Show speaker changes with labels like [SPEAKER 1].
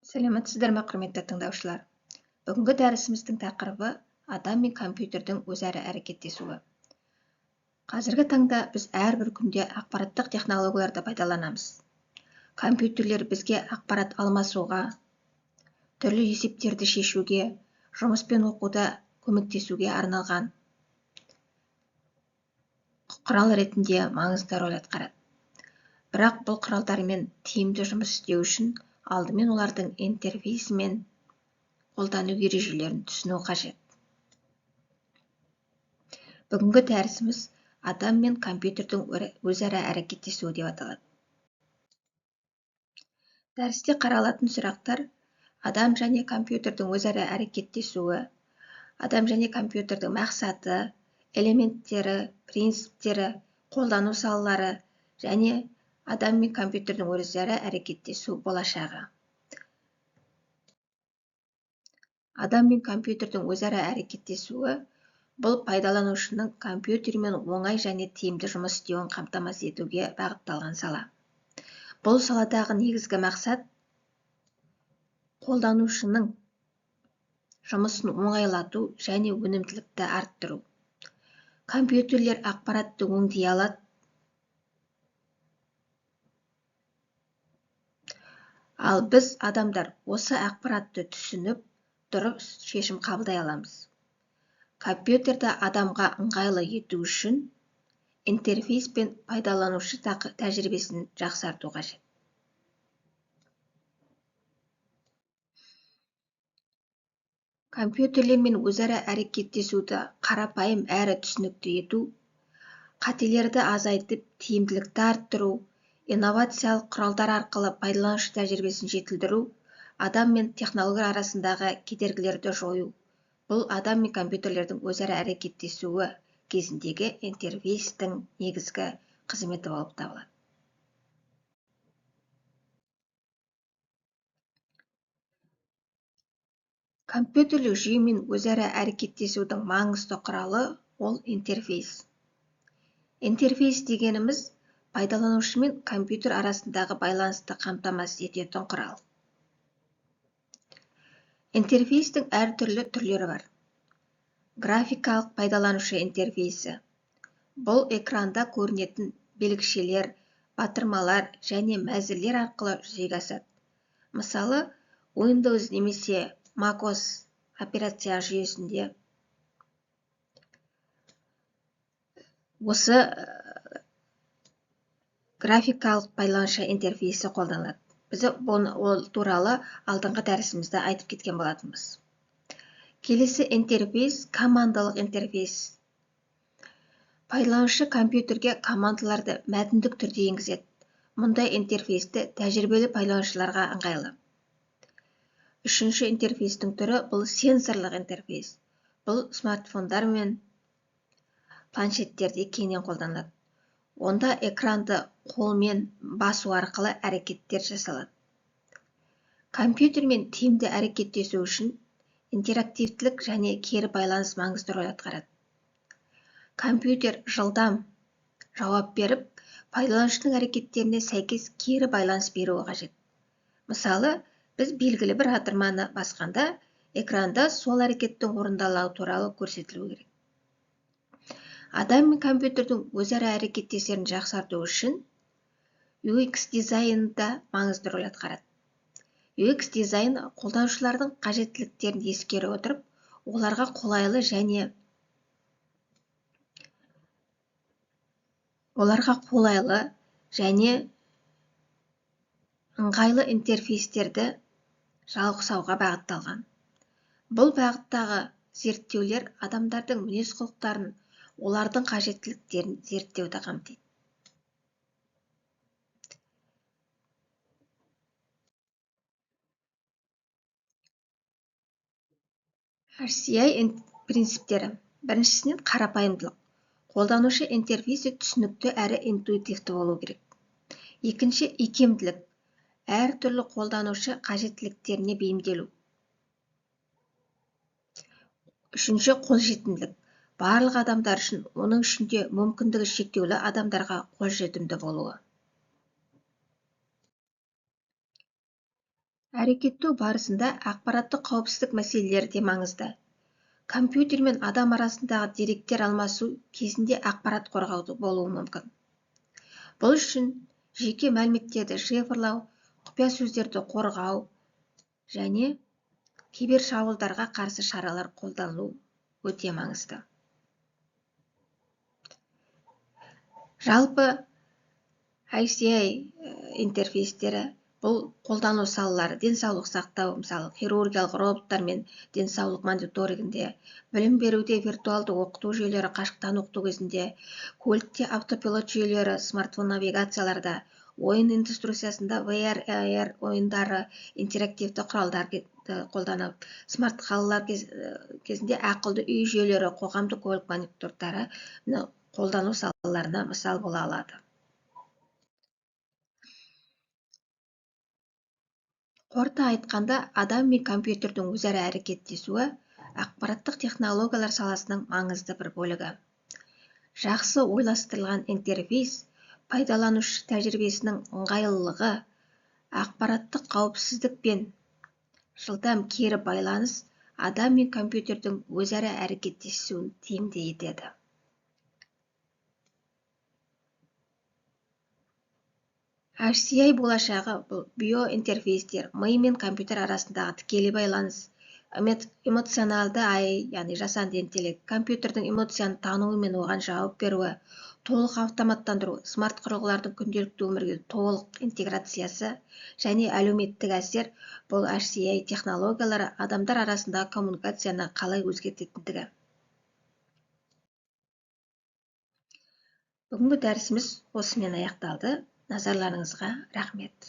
[SPEAKER 1] Сәлеметсіздер ме, құрметті тыңдаушылар? Бүгінгі дәрісіміздің тақырыбы адам мен компьютердің өзара әрекеттесуі. Қазіргі таңда біз әрбір күнде ақпараттық технологияларды пайдаланамыз. Компьютерлер бізге ақпарат алмасуға, түрлі есептерді шешуге, жұмыс пен оқуда көмектесуге арналған құрал ретінде маңызды рөл атқарады. Бірақ бұл құралдармен тиімді жұмыс істеу үшін алдымен олардың интерфейсі мен қолдану ережелерін түсіну қажет. Бүгінгі дәрісіміз адам мен компьютердің өзара әрекеттесуі деп аталады. Дәрісте қаралатын сұрақтар: адам және компьютердің өзара әрекеттесуі, адам және компьютердің мақсаты, элементтері, принциптері, қолдану салалары және адам мен компьютердің өзара әрекеттесу болашағы. Адам мен компьютердің өзара әрекеттесуі бұл пайдаланушының компьютермен оңай және тиімді жұмыс істеуін қамтамасыз етуге бағытталған сала. Бұл саладағы негізгі мақсат қолданушының жұмысын оңайлату және өнімділікті арттыру. Компьютерлер ақпаратты өңдей алады, ал біз адамдар осы ақпаратты түсініп, дұрыс шешім қабылдай аламыз. Компьютерді адамға ыңғайлы ету үшін интерфейс пен пайдаланушы тәжірибесін жақсарту қажет. Компьютерлермен өзара әрекеттесуді қарапайым әрі түсінікті ету, қателерді азайтып, тиімділікті арттыру, инновациялық құралдар арқылы пайдаланушы тәжірибесін жетілдіру, адам мен технология арасындағы кедергілерді жою. Бұл адам мен компьютерлердің өзара әрекеттесуі кезіндегі интерфейстің негізгі қызметі болып табылады. Компьютерлік жүйемен өзара әрекеттесудің маңызды құралы ол интерфейс. Интерфейс дегеніміз пайдаланушы мен компьютер арасындағы байланысты қамтамасыз ететін құрал. Интерфейстің әртүрлі түрлері бар. Графикалық пайдаланушы интерфейсі. Бұл экранда көрінетін белгішелер, батырмалар және мәзірлер арқылы жүзеге асады. Мысалы, Windows немесе macOS операция жүйесінде осы графикалық байланушы интерфейсі қолданылады. Біз ол туралы алдыңғы дәрісімізде айтып кеткен болатынбыз. Келесі интерфейс командалық интерфейс. Пайдаланушы компьютерге командаларды мәтіндік түрде енгізеді. Мұндай интерфейсті тәжірибелі пайдаланушыларға ыңғайлы. Үшінші интерфейстің түрі бұл сенсорлық интерфейс. Бұл смартфондар мен планшеттерде кеңінен қолданылады. Онда экранды қолмен басу арқылы әрекеттер жасалады. Компьютермен тиімді әрекеттесу үшін интерактивтілік және кері байланыс маңызды рөл атқарады. Компьютер жылдам жауап беріп, пайдаланушының әрекеттеріне сәйкес кері байланыс беруі қажет. Мысалы, біз белгілі бір батырманы басқанда, экранда сол әрекеттің орындалуы туралы көрсетілуі керек. Адам мен компьютердің өзара әрекеттесерін жақсарту үшін UX дизайнда маңызды рөл атқарады. UX дизайн қолданушылардың қажеттіліктерін ескере отырып, оларға қолайлы және ыңғайлы интерфейстерді жасауға бағытталған. Бұл бағыттағы зерттеулер адамдардың мінез-құлықтарын, олардың қажеттіліктерін зерттеуді қамтиды. RCI принциптері. Біріншісінен қарапайымдылық. Қолданушы интерфейсі түсінікті әрі интуитивті болу керек. Екінші, икемділік. Әртүрлі қолданушы қажеттіліктеріне бейімделу. Үшінші, қолжетімділік. Барлық адамдар үшін, оның ішінде мүмкіндігі шектеулі адамдарға қолжетімді болуы. әрекеттеу барысында ақпараттық қауіпсіздік мәселелері де маңызды. Компьютер мен адам арасындағы деректер алмасу кезінде ақпарат қорғауды болуы мүмкін. Бұл үшін жеке мәліметтерді шифрлау, құпия сөздерді қорғау және кибершабуылдарға қарсы шаралар қолдану өте маңызды. Жалпы ICI интерфейстері бұл қолдану салалары денсаулық сақтау, мысалы хирургиялық роботтар мен денсаулық мониторингінде, білім беруде виртуалды оқыту жүйелері қашықтан оқыту кезінде, көлікте автопилот жүйелері, смартфон навигацияларда, ойын индустриясында VR, AR ойындары, интерактивті құралдар қолданып, смарт қалалар кезінде ақылды үй жүйелері, қоғамдық көлік монитордары қолдану салаларына мысал бола алады. Қорыта айтқанда, адам мен компьютердің өзара әрекеттесуі ақпараттық технологиялар саласының маңызды бір бөлігі. Жақсы ойластырылған интерфейс, пайдаланушы тәжірибесінің ыңғайлылығы, ақпараттық қауіпсіздік пен жылдам кері байланыс адам мен компьютердің өзара әрекеттесуін тиімді етеді. HCI болашағы бұл биоинтерфейстер, ми мен компьютер арасындағы тікелей байланыс, эмоционалды яғни жасанды интеллект, компьютердің эмоцияны тануы мен оған жауап беруі, толық автоматтандыру, смарт құрылғылардың күнделікті өмірге толық интеграциясы және әлеуметтік әсер бұл HCI технологиялары адамдар арасындағы коммуникацияны қалай өзгертетіндігі. Бүгінгі дәрісіміз осымен аяқталды. Назарларыңызға рахмет.